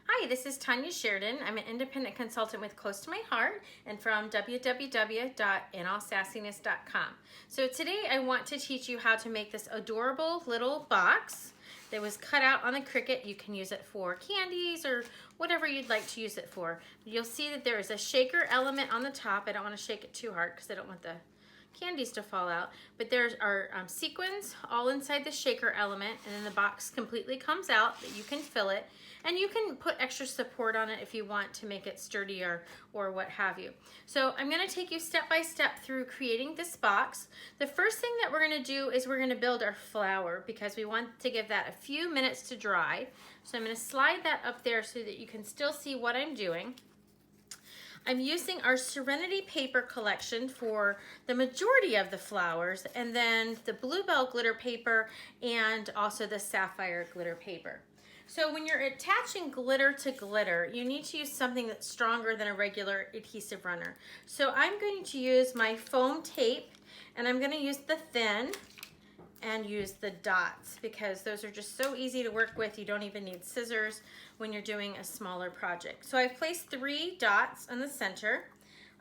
Hi, this is Tanya Sheridan. I'm an independent consultant with Close to My Heart and from www.inallsassiness.com. So today I want to teach you how to make this adorable little box that was cut out on the Cricut. You can use it for candies or whatever you'd like to use it for. You'll see that there is a shaker element on the top. I don't want to shake it too hard because I don't want the candies to fall out, but there are sequins all inside the shaker element, and then the box completely comes out that you can fill it, and you can put extra support on it if you want to make it sturdier or what have you. So I'm going to take you step by step through creating this box. The first thing that we're going to do is we're going to build our flower because we want to give that a few minutes to dry. So I'm going to slide that up there so that you can still see what I'm doing. I'm using our Serenity paper collection for the majority of the flowers, and then the Bluebell glitter paper and also the Sapphire glitter paper. So when you're attaching glitter to glitter, you need to use something that's stronger than a regular adhesive runner. So I'm going to use my foam tape, and I'm going to use the thin and use the dots because those are just so easy to work with. You don't even need scissors when you're doing a smaller project. So I've placed 3 dots in the center.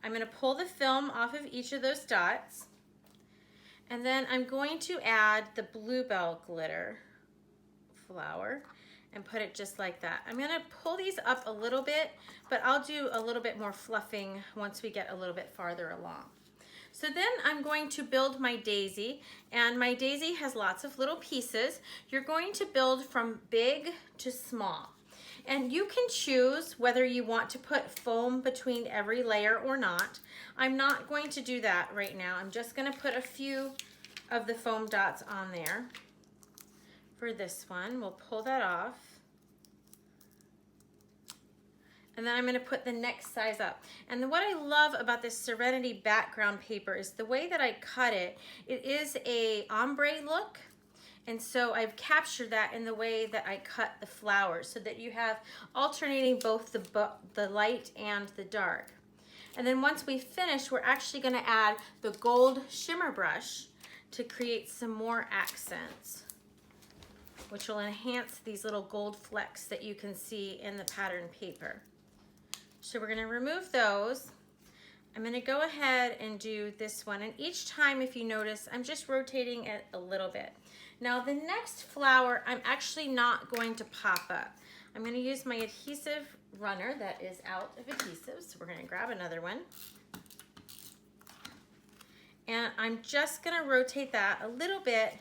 I'm going to pull the film off of each of those dots, and then I'm going to add the Bluebell glitter flower and put it just like that. I'm going to pull these up a little bit, but I'll do a little bit more fluffing once we get a little bit farther along. So then I'm going to build my daisy, and my daisy has lots of little pieces. You're going to build from big to small, and you can choose whether you want to put foam between every layer or not. I'm not going to do that right now. I'm just going to put a few of the foam dots on there. For this one, we'll pull that off. And then I'm going to put the next size up. And then what I love about this Serenity background paper is the way that I cut it. It is a ombre look. And so I've captured that in the way that I cut the flowers so that you have alternating both the light and the dark. And then once we finish, we're actually going to add the gold shimmer brush to create some more accents, which will enhance these little gold flecks that you can see in the pattern paper. So we're going to remove those. I'm going to go ahead and do this one, and each time, if you notice, I'm just rotating it a little bit. Now the next flower, I'm actually not going to pop up. I'm going to use my adhesive runner that is out of adhesive, so we're going to grab another one. And I'm just going to rotate that a little bit,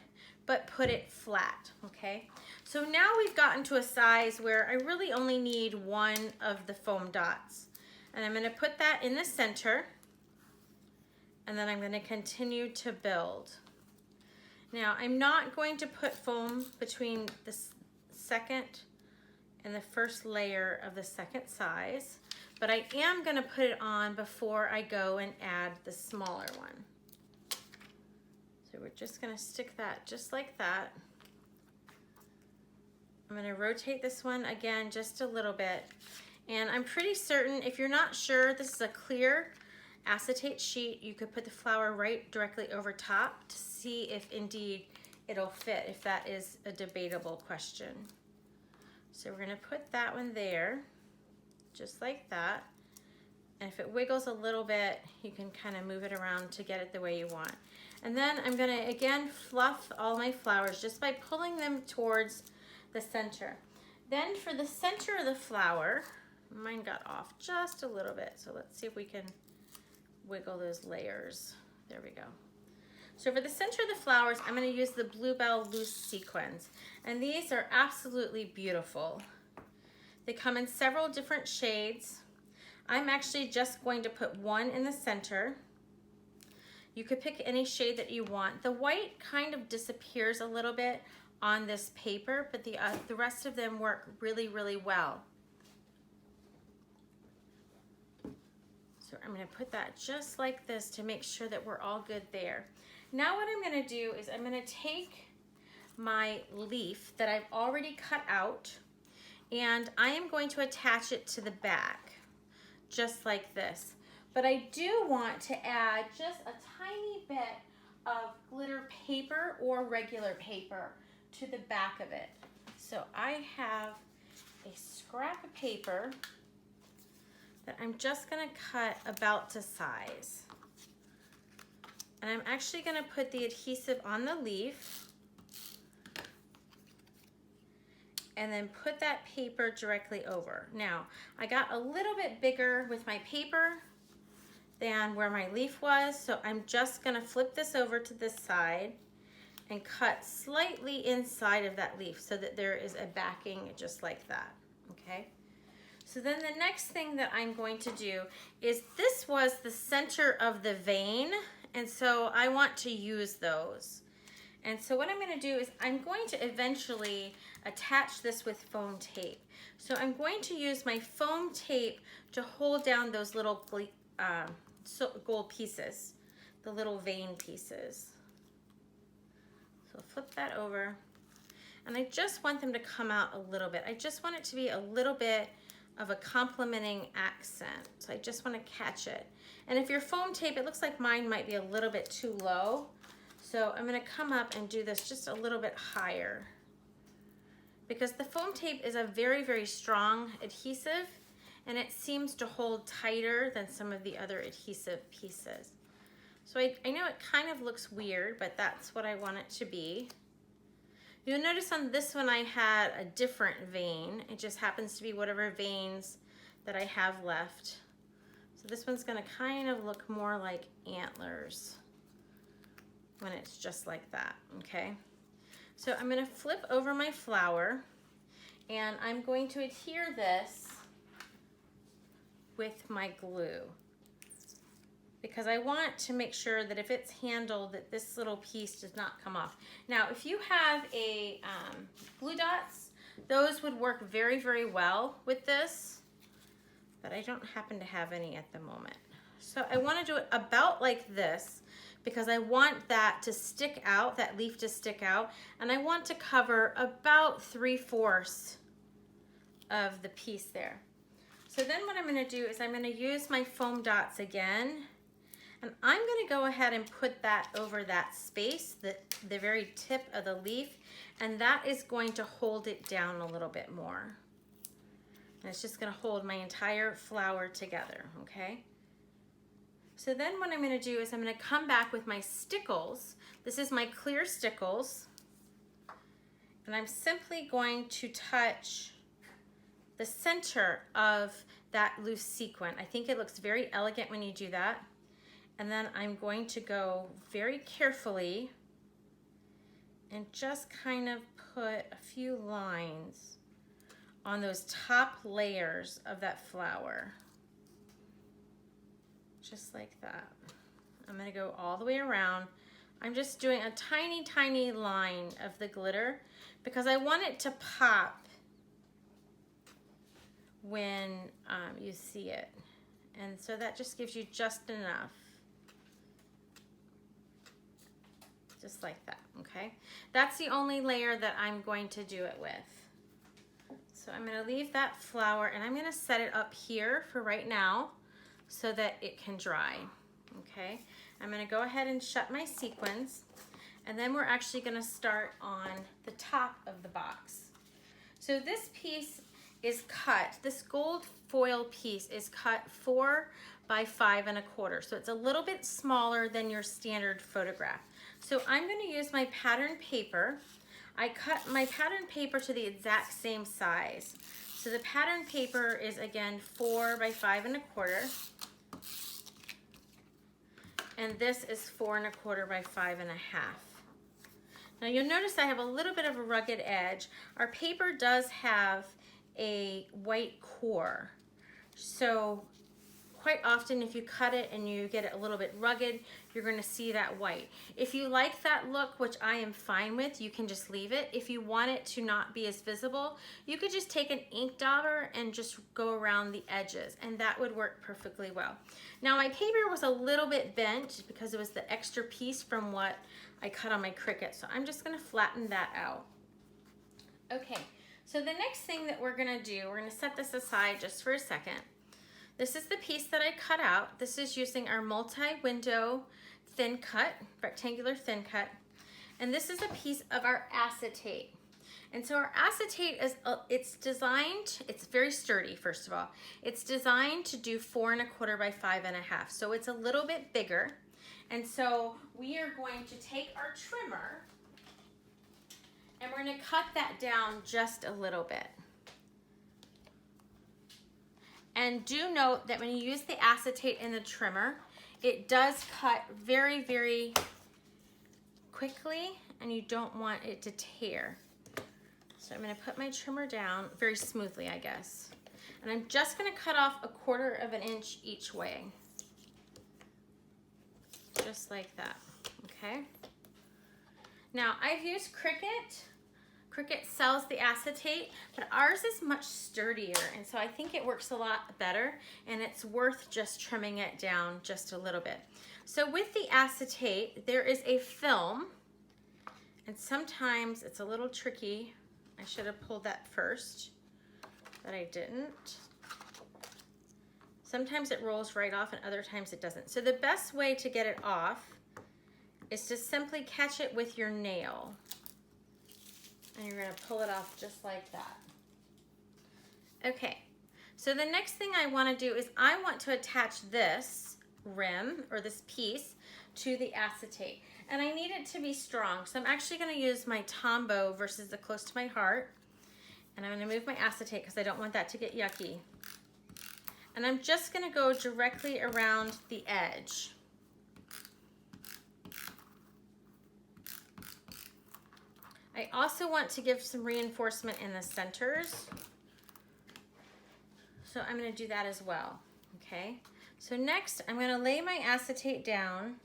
but put it flat, okay? So now we've gotten to a size where I really only need one of the foam dots. And I'm going to put that in the center, and then I'm going to continue to build. Now I'm not going to put foam between the second and the first layer of the second size, but I am going to put it on before I go and add the smaller one. So we're just going to stick that just like that. I'm going to rotate this one again just a little bit, and I'm pretty certain, if you're not sure, this is a clear acetate sheet. You could put the flower right directly over top to see if indeed it'll fit, if that is a debatable question. So we're going to put that one there just like that, and if it wiggles a little bit, you can kind of move it around to get it the way you want. And then I'm going to again fluff all my flowers just by pulling them towards the center. Then for the center of the flower, mine got off just a little bit, so let's see if we can wiggle those layers. There we go. So for the center of the flowers, I'm going to use the Bluebell loose sequins, and these are absolutely beautiful. They come in several different shades. I'm actually just going to put one in the center. You could pick any shade that you want. The white kind of disappears a little bit on this paper, but the rest of them work really, really well. So I'm going to put that just like this to make sure that we're all good there. Now what I'm going to do is I'm going to take my leaf that I've already cut out, and I am going to attach it to the back, just like this. But I do want to add just a tiny bit of glitter paper or regular paper to the back of it. So I have a scrap of paper that I'm just gonna cut about to size. And I'm actually gonna put the adhesive on the leaf and then put that paper directly over. Now, I got a little bit bigger with my paper than where my leaf was, so I'm just gonna flip this over to this side and cut slightly inside of that leaf so that there is a backing just like that, okay? So then the next thing that I'm going to do is, this was the center of the vein, and so I want to use those. And so what I'm gonna do is I'm going to eventually attach this with foam tape. So I'm going to use my foam tape to hold down those little gold pieces, the little vein pieces. So flip that over, and I just want them to come out a little bit. I just want it to be a little bit of a complementing accent. So I just want to catch it. And if your foam tape, it looks like mine might be a little bit too low. So I'm going to come up and do this just a little bit higher, because the foam tape is a very, very strong adhesive, and it seems to hold tighter than some of the other adhesive pieces. So I know it kind of looks weird, but that's what I want it to be. You'll notice on this one I had a different vein. It just happens to be whatever veins that I have left. So this one's gonna kind of look more like antlers when it's just like that, okay? So I'm gonna flip over my flower, and I'm going to adhere this with my glue, because I want to make sure that if it's handled, that this little piece does not come off. Now, if you have a glue dots, those would work very, very well with this, but I don't happen to have any at the moment. So I want to do it about like this, because I want that to stick out, that leaf to stick out, and I want to cover about 3/4 of the piece there. So then what I'm going to do is I'm going to use my foam dots again, and I'm going to go ahead and put that over that space, the very tip of the leaf, and that is going to hold it down a little bit more. And it's just going to hold my entire flower together, okay? So then what I'm going to do is I'm going to come back with my stickles. This is my clear stickles, and I'm simply going to touch the center of that loose sequin. I think it looks very elegant when you do that. And then I'm going to go very carefully and just kind of put a few lines on those top layers of that flower. Just like that. I'm gonna go all the way around. I'm just doing a tiny, tiny line of the glitter because I want it to pop when you see it. And so that just gives you just enough. Just like that, okay? That's the only layer that I'm going to do it with. So I'm gonna leave that flower and I'm gonna set it up here for right now so that it can dry, okay? I'm gonna go ahead and shut my sequins, and then we're actually gonna start on the top of the box. So this piece is cut, this gold foil piece is cut 4 by 5 1/4. So it's a little bit smaller than your standard photograph. So I'm gonna use my pattern paper. I cut my pattern paper to the exact same size. So the pattern paper is again 4 by 5 1/4. And this is 4 1/4 by 5 1/2. Now you'll notice I have a little bit of a rugged edge. Our paper does have a white core. So quite often if you cut it and you get it a little bit rugged, you're going to see that white. If you like that look, which I am fine with, you can just leave it. If you want it to not be as visible, you could just take an ink dauber and just go around the edges, and that would work perfectly well. Now my paper was a little bit bent because it was the extra piece from what I cut on my Cricut, so I'm just going to flatten that out. Okay, so the next thing that we're going to do, we're going to set this aside just for a second. This is the piece that I cut out. This is using our multi-window thin cut, rectangular thin cut. And this is a piece of our acetate. And so our acetate is, it's designed, it's very sturdy, first of all. It's designed to do 4 1/4 by 5 1/2. So it's a little bit bigger. And so we are going to take our trimmer and we're going to cut that down just a little bit. And do note that when you use the acetate in the trimmer, it does cut very, very quickly, and you don't want it to tear. So I'm going to put my trimmer down very smoothly, I guess. And I'm just going to cut off 1/4 of an inch each way. Just like that, okay? Now, I've used Cricut. Cricut sells the acetate, but ours is much sturdier, and so I think it works a lot better, and it's worth just trimming it down just a little bit. So with the acetate, there is a film, and sometimes it's a little tricky. I should have pulled that first, but I didn't. Sometimes it rolls right off and other times it doesn't. So the best way to get it off is to simply catch it with your nail. And you're gonna pull it off just like that. Okay, so the next thing I wanna do is I want to attach this rim or this piece to the acetate. And I need it to be strong. So I'm actually gonna use my Tombow versus the Close to My Heart. And I'm gonna move my acetate because I don't want that to get yucky. And I'm just gonna go directly around the edge. I also want to give some reinforcement in the centers. So I'm gonna do that as well, okay? So next, I'm gonna lay my acetate down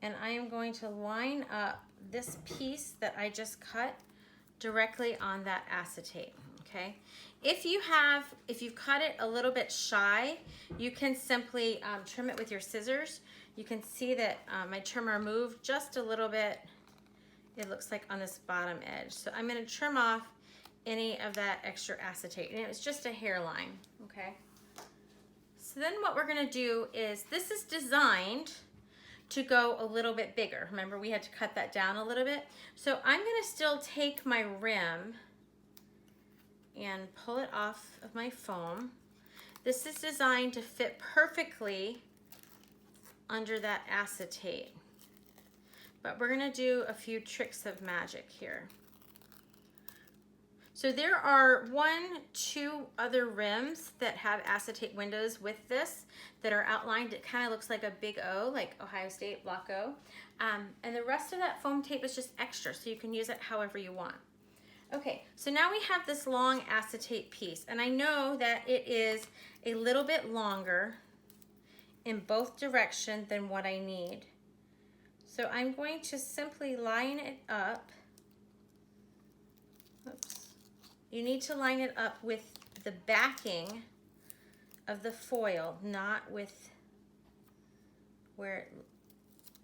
and I am going to line up this piece that I just cut directly on that acetate, okay? If you've cut it a little bit shy, you can simply trim it with your scissors. You can see that my trimmer moved just a little bit, it looks like on this bottom edge. So I'm gonna trim off any of that extra acetate, and it was just a hairline, okay? So then what we're gonna do is, this is designed to go a little bit bigger. Remember, we had to cut that down a little bit. So I'm gonna still take my rim and pull it off of my foam. This is designed to fit perfectly under that acetate. But we're gonna do a few tricks of magic here. So there are 1, 2 other rims that have acetate windows with this that are outlined. It kind of looks like a big O, like Ohio State, Block O. And the rest of that foam tape is just extra, so you can use it however you want. Okay, so now we have this long acetate piece, and I know that it is a little bit longer in both directions than what I need. So I'm going to simply line it up. Oops. You need to line it up with the backing of the foil, not with where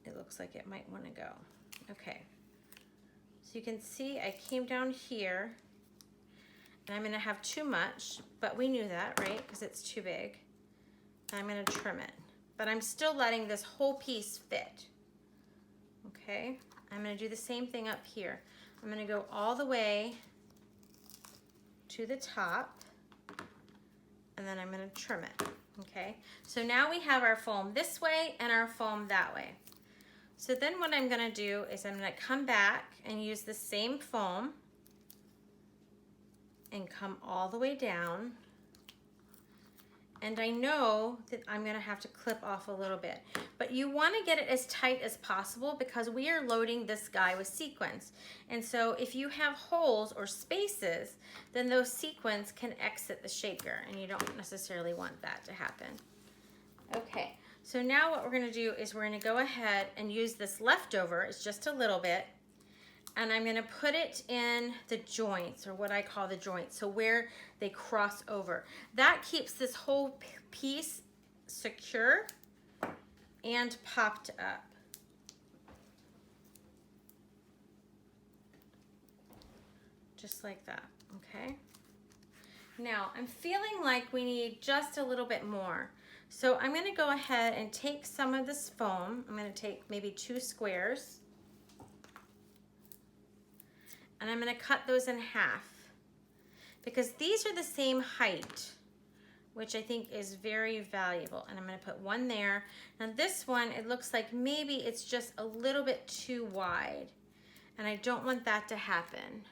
it looks like it might want to go. Okay. So you can see I came down here, and I'm going to have too much, but we knew that, right? Because it's too big. And I'm going to trim it. But I'm still letting this whole piece fit. Okay? I'm going to do the same thing up here. I'm going to go all the way to the top, and then I'm going to trim it. Okay? So now we have our foam this way and our foam that way. So then what I'm gonna do is I'm gonna come back and use the same foam and come all the way down. And I know that I'm gonna have to clip off a little bit, but you wanna get it as tight as possible because we are loading this guy with sequins. And so if you have holes or spaces, then those sequins can exit the shaker, and you don't necessarily want that to happen. Okay. So now what we're gonna do is we're gonna go ahead and use this leftover, it's just a little bit, and I'm gonna put it in the joints, or what I call the joints, so where they cross over. That keeps this whole piece secure and popped up. Just like that, okay? Now, I'm feeling like we need just a little bit more. So I'm going to go ahead and take some of this foam. I'm going to take maybe 2 squares. and I'm gonna cut those in half because these are the same height, which I think is very valuable. And I'm gonna put one there. Now this one, it looks like maybe it's just a little bit too wide, and I don't want that to happen.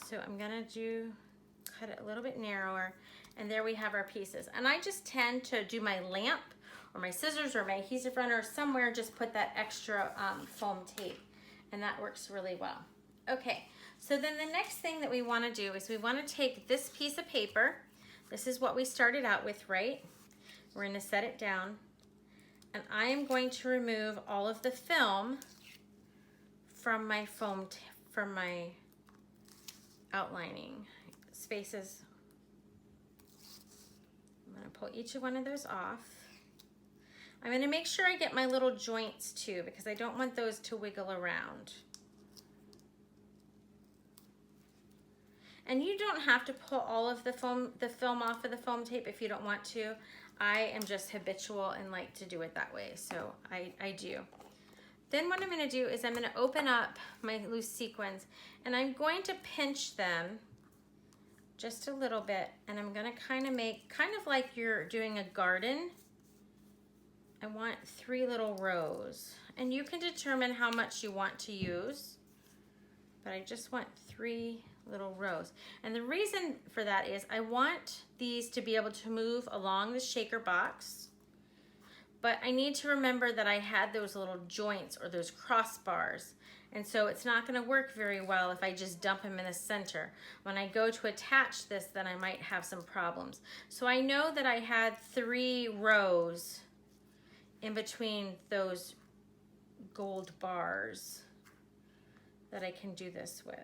So I'm gonna cut it a little bit narrower, and there we have our pieces. And I just tend to do my lamp or my scissors or my adhesive runner somewhere, just put that extra foam tape, and that works really well. Okay, so then the next thing that we wanna do is we wanna take this piece of paper. This is what we started out with, right? We're gonna set it down, and I am going to remove all of the film from my from my outlining spaces. I'm gonna pull each one of those off. I'm gonna make sure I get my little joints too, because I don't want those to wiggle around. And you don't have to pull all of the film off of the foam tape if you don't want to. I am just habitual and like to do it that way, so I do. Then what I'm gonna do is I'm gonna open up my loose sequins, and I'm going to pinch them just a little bit, and I'm gonna kind of like you're doing a garden. I want 3 little rows, and you can determine how much you want to use, but I just want 3 little rows. And the reason for that is I want these to be able to move along the shaker box, but I need to remember that I had those little joints or those crossbars, and so it's not going to work very well if I just dump them in the center. When I go to attach this, then I might have some problems. So I know that I had 3 rows in between those gold bars that I can do this with.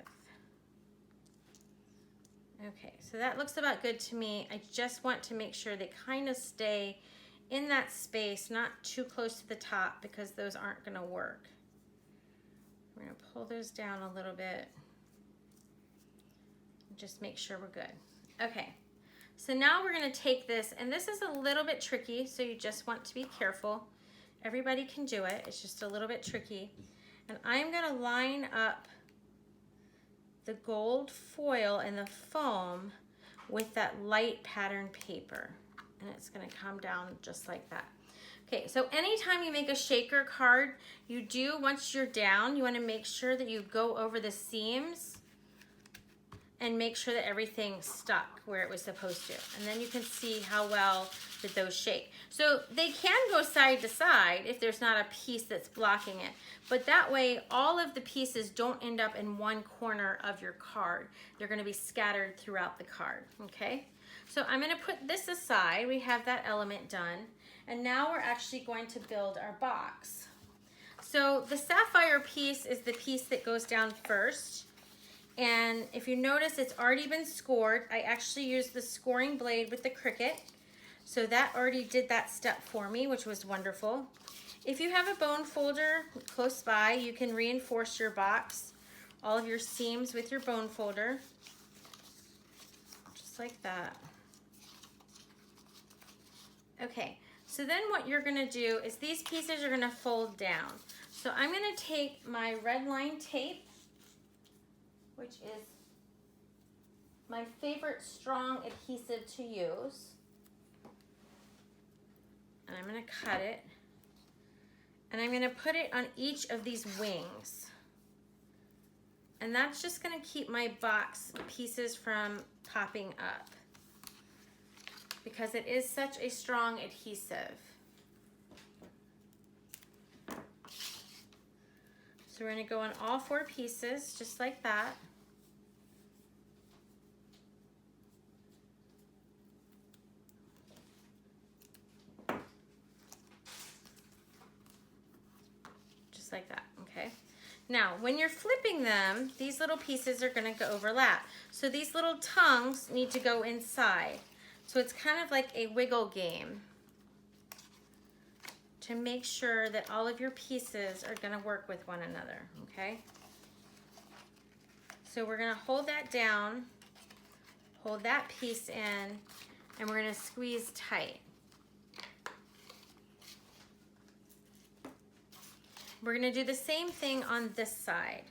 Okay, so that looks about good to me. I just want to make sure they kind of stay in that space, not too close to the top, because those aren't gonna work. We're gonna pull those down a little bit. Just make sure we're good. Okay, so now we're gonna take this, and this is a little bit tricky, so you just want to be careful. Everybody can do it, it's just a little bit tricky. And I'm gonna line up the gold foil and the foam with that light pattern paper. And it's gonna come down just like that. Okay, so anytime you make a shaker card, you do, once you're down, you wanna make sure that you go over the seams and make sure that everything stuck where it was supposed to. And then you can see how well did those shake. So they can go side to side if there's not a piece that's blocking it. But that way, all of the pieces don't end up in one corner of your card. They're gonna be scattered throughout the card, okay? So I'm gonna put this aside. We have that element done. And now we're actually going to build our box. So the sapphire piece is the piece that goes down first. And if you notice, it's already been scored. I actually used the scoring blade with the Cricut. So that already did that step for me, which was wonderful. If you have a bone folder close by, you can reinforce your box, all of your seams with your bone folder, just like that. Okay, so then what you're gonna do is these pieces are gonna fold down. So I'm gonna take my red line tape, which is my favorite strong adhesive to use. And I'm gonna cut it. And I'm gonna put it on each of these wings. And that's just gonna keep my box pieces from popping up, because it is such a strong adhesive. So we're gonna go on all 4 pieces, just like that. Just like that, okay? Now, when you're flipping them, these little pieces are gonna go overlap. So these little tongues need to go inside. So it's kind of like a wiggle game to make sure that all of your pieces are gonna work with one another, okay? So we're gonna hold that down, hold that piece in, and we're gonna squeeze tight. we're gonna do the same thing on this side.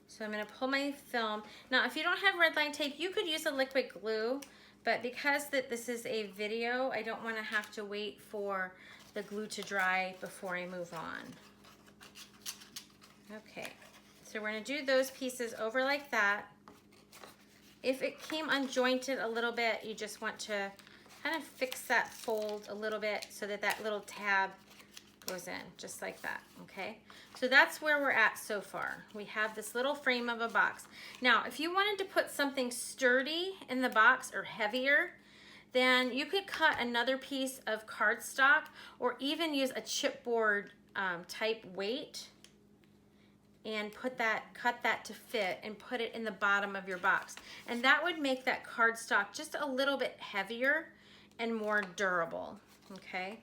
So I'm gonna pull my film. Now, if you don't have red line tape, you could use a liquid glue, but because this is a video, I don't wanna have to wait for the glue to dry before I move on. Okay, so we're gonna do those pieces over like that. If it came unjointed a little bit, you just want to kind of fix that fold a little bit so that that little tab goes in, just like that, okay? So that's where we're at so far. We have this little frame of a box. Now, if you wanted to put something sturdy in the box or heavier, then you could cut another piece of cardstock or even use a chipboard type weight and cut that to fit and put it in the bottom of your box. And that would make that cardstock just a little bit heavier and more durable, okay?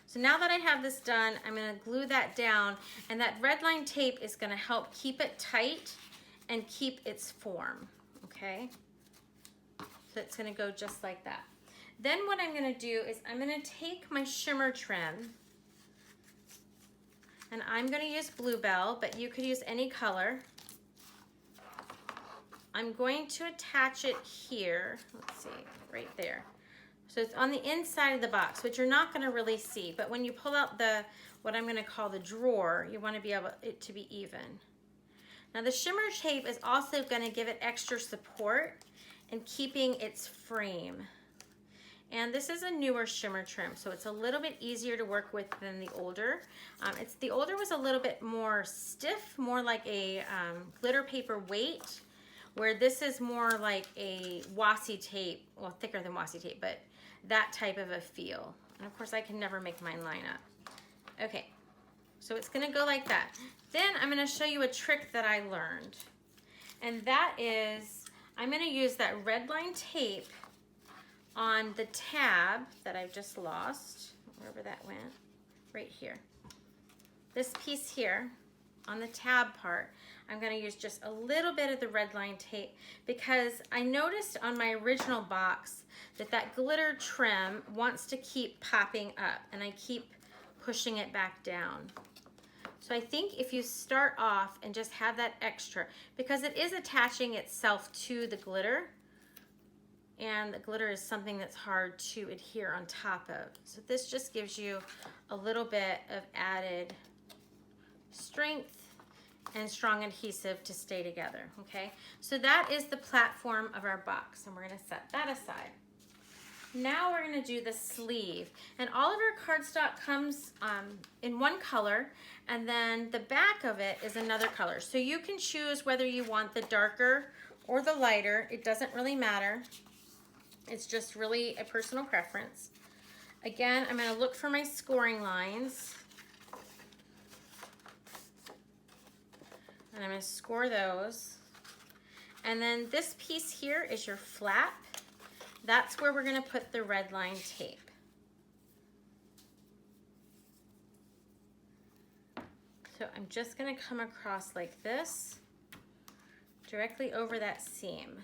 So now that I have this done, I'm gonna glue that down, and that red line tape is gonna help keep it tight and keep its form, okay? So it's gonna go just like that. Then what I'm gonna do is I'm gonna take my shimmer trim, and I'm gonna use Bluebell, but you could use any color. I'm going to attach it here, let's see, right there. So it's on the inside of the box, which you're not gonna really see, but when you pull out what I'm gonna call the drawer, you wanna be able it to be even. Now the shimmer tape is also gonna give it extra support in keeping its frame. And this is a newer shimmer trim, so it's a little bit easier to work with than the older. The older was a little bit more stiff, more like a glitter paper weight, where this is more like a washi tape, well, thicker than washi tape, but that type of a feel. And of course, I can never make mine line up. Okay, so it's gonna go like that. Then I'm gonna show you a trick that I learned. And that is, I'm gonna use that red line tape on the tab that I've just lost, wherever that went, right here. This piece here, on the tab part, I'm gonna use just a little bit of the red line tape because I noticed on my original box that glitter trim wants to keep popping up, and I keep pushing it back down. So I think if you start off and just have that extra, because it is attaching itself to the glitter, and the glitter is something that's hard to adhere on top of. So this just gives you a little bit of added strength and strong adhesive to stay together, okay? So that is the platform of our box, and we're gonna set that aside. Now we're gonna do the sleeve, and all of our cardstock comes in one color, and then the back of it is another color. So you can choose whether you want the darker or the lighter. It doesn't really matter. It's just really a personal preference. Again, I'm gonna look for my scoring lines, and I'm gonna score those. And then this piece here is your flap. That's where we're gonna put the red line tape. So I'm just gonna come across like this, directly over that seam.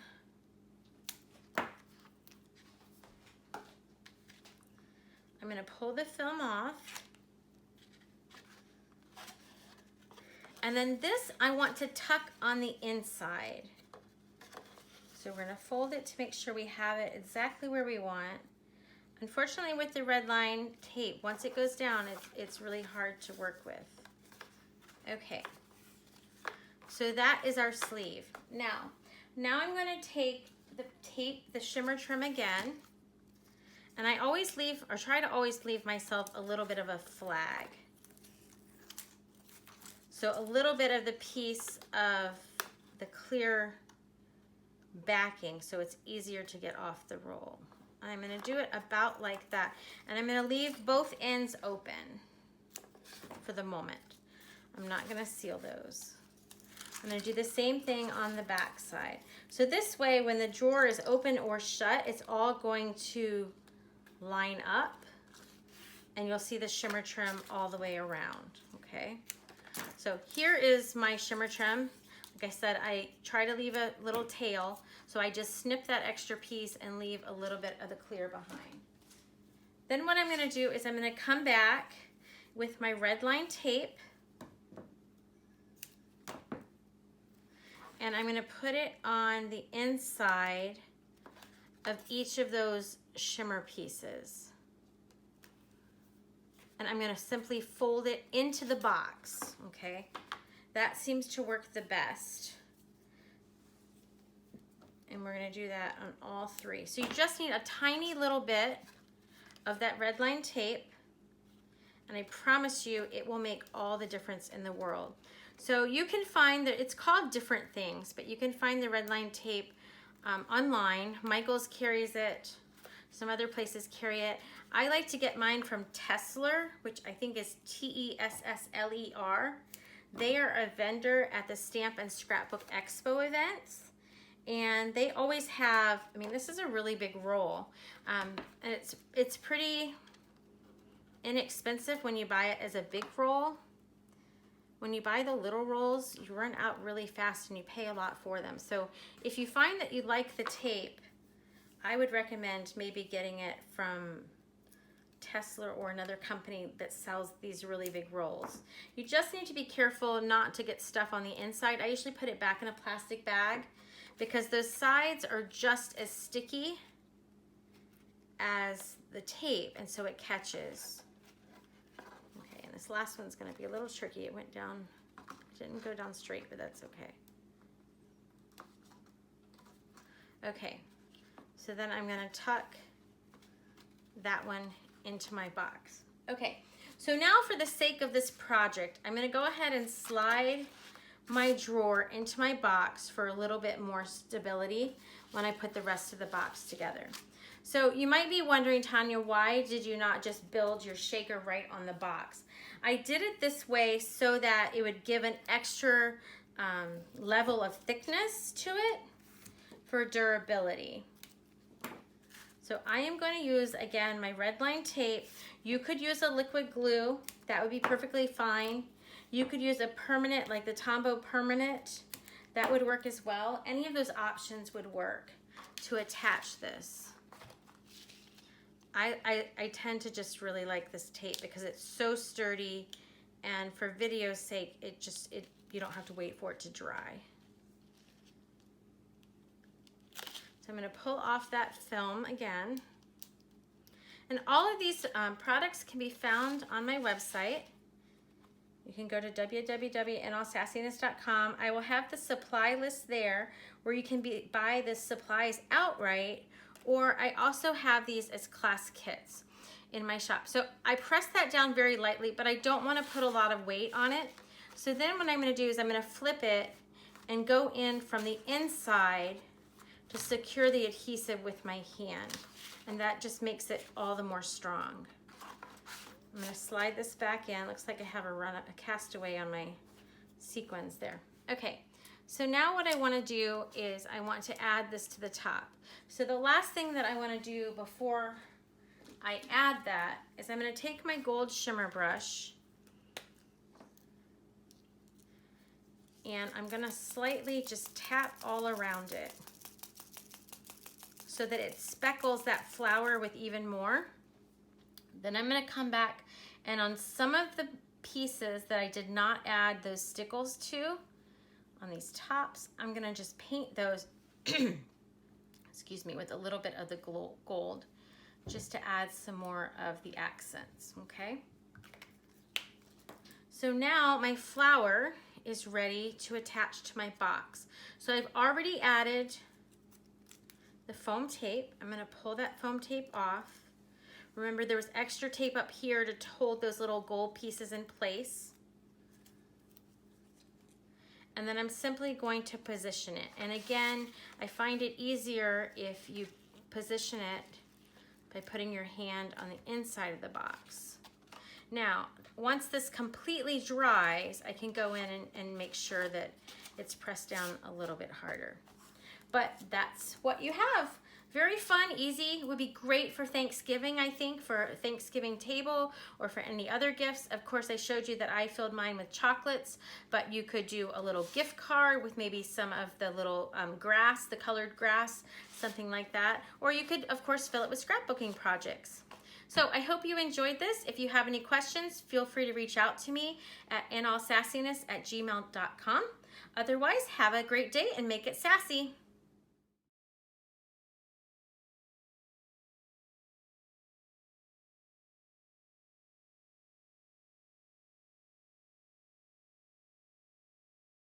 I'm gonna pull the film off. And then this I want to tuck on the inside. So we're gonna fold it to make sure we have it exactly where we want. Unfortunately, with the red line tape, once it goes down, it's really hard to work with. Okay, so that is our sleeve. Now I'm gonna take the tape, the shimmer trim again, and I always leave, or try to always leave myself a little bit of a flag. So a little bit of the piece of the clear backing so it's easier to get off the roll. I'm gonna do it about like that, and I'm gonna leave both ends open for the moment. I'm not gonna seal those. I'm gonna do the same thing on the back side. So this way, when the drawer is open or shut, it's all going to line up, and you'll see the shimmer trim all the way around, okay? So here is my shimmer trim. Like I said, I try to leave a little tail, so I just snip that extra piece and leave a little bit of the clear behind. Then what I'm gonna do is I'm gonna come back with my red line tape, and I'm gonna put it on the inside of each of those shimmer pieces. And I'm gonna simply fold it into the box, okay? That seems to work the best. And we're gonna do that on all three. So you just need a tiny little bit of that red line tape, and I promise you it will make all the difference in the world. So you can find that it's called different things, but you can find the red line tape online. Michael's carries it. Some other places carry it. I like to get mine from Tessler, which I think is Tessler. They are a vendor at the Stamp and Scrapbook Expo events. And they always have, I mean, this is a really big roll. And it's pretty inexpensive when you buy it as a big roll. When you buy the little rolls, you run out really fast and you pay a lot for them. So if you find that you like the tape, I would recommend maybe getting it from Tessler or another company that sells these really big rolls. You just need to be careful not to get stuff on the inside. I usually put it back in a plastic bag because those sides are just as sticky as the tape, and so it catches. Okay, and this last one's gonna be a little tricky. It went down, didn't go down straight, but that's okay. Okay, so then I'm gonna tuck that one into my box. Okay, so now for the sake of this project, I'm gonna go ahead and slide my drawer into my box for a little bit more stability when I put the rest of the box together. So you might be wondering, Tanya, why did you not just build your shaker right on the box? I did it this way so that it would give an extra level of thickness to it for durability. So I am going to use, again, my red line tape. You could use a liquid glue. That would be perfectly fine. You could use a permanent, like the Tombow permanent. That would work as well. Any of those options would work to attach this. I tend to just really like this tape because it's so sturdy, and for video's sake, you don't have to wait for it to dry. So I'm going to pull off that film again. And all of these products can be found on my website. You can go to www.nallsassiness.com. I will have the supply list there where you can buy the supplies outright, or I also have these as class kits in my shop. So I press that down very lightly, but I don't want to put a lot of weight on it. So then what I'm going to do is I'm going to flip it and go in from the inside to secure the adhesive with my hand. And that just makes it all the more strong. I'm going to slide this back in. Looks like I have a castaway on my sequins there. Okay, so now what I want to do is I want to add this to the top. So the last thing that I want to do before I add that is I'm going to take my gold shimmer brush and I'm going to slightly just tap all around it so that it speckles that flower with even more. Then I'm going to come back, and on some of the pieces that I did not add those stickles to, on these tops, I'm going to just paint those, excuse me, with a little bit of the gold, just to add some more of the accents, okay? So now my flower is ready to attach to my box. So I've already added the foam tape. I'm going to pull that foam tape off. Remember, there was extra tape up here to hold those little gold pieces in place. And then I'm simply going to position it. And again, I find it easier if you position it by putting your hand on the inside of the box. Now, once this completely dries, I can go in and make sure that it's pressed down a little bit harder. But that's what you have. Very fun, easy, would be great for Thanksgiving, I think, for a Thanksgiving table or for any other gifts. Of course, I showed you that I filled mine with chocolates, but you could do a little gift card with maybe some of the little grass, the colored grass, something like that. Or you could, of course, fill it with scrapbooking projects. So I hope you enjoyed this. If you have any questions, feel free to reach out to me at inallsassiness@gmail.com. Otherwise, have a great day and make it sassy.